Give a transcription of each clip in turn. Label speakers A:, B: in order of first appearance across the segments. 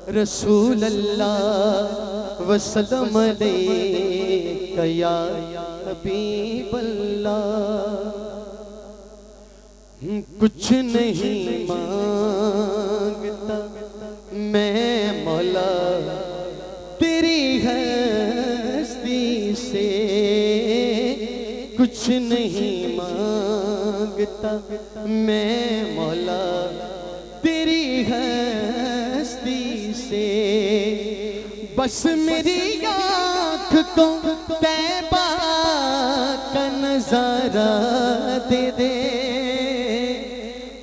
A: रसूल अल्लाह वसल्लम अलैका या हबीब अल्लाह। कुछ नहीं मांगता मैं मौला तेरी हस्ती से, कुछ नहीं मांगता मैं मौला तेरी हस्ती से। बस मेरी आँख को तैबा का नजारा दे दे,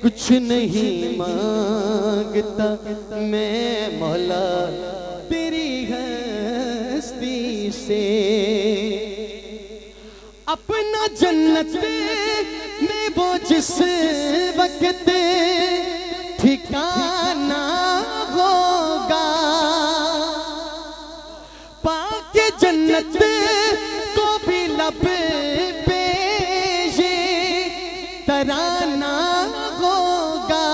A: कुछ नहीं मांगता मैं मौला तेरी हस्ती से। अपना जन्नत में वो जिस वक्त ठिकाना होगा, पाके जन्नत को भी लब पे ये तराना होगा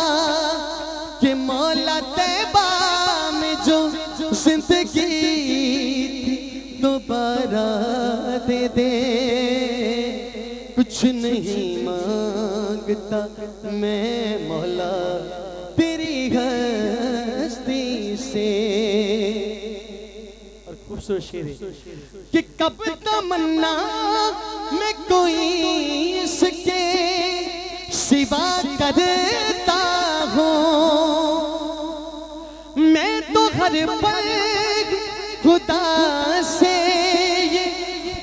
A: कि मौला तैबा में जो जिंदगी थी दोबारा दे दे। कुछ नहीं मांगता मैं मौला तेरी हस्ती से। और खूबसूरत शेर है कि कब तमन्ना में कोई इसके सिवा करता हूँ, मैं तो हर पल खुदा से ये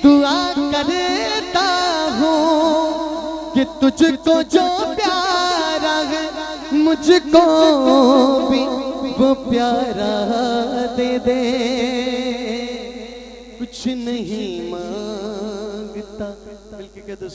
A: दुआ करता हूँ कि तुझको जो प्यारा है मुझको भी वो प्यारा दे दे। कुछ नहीं मांगता बल्कि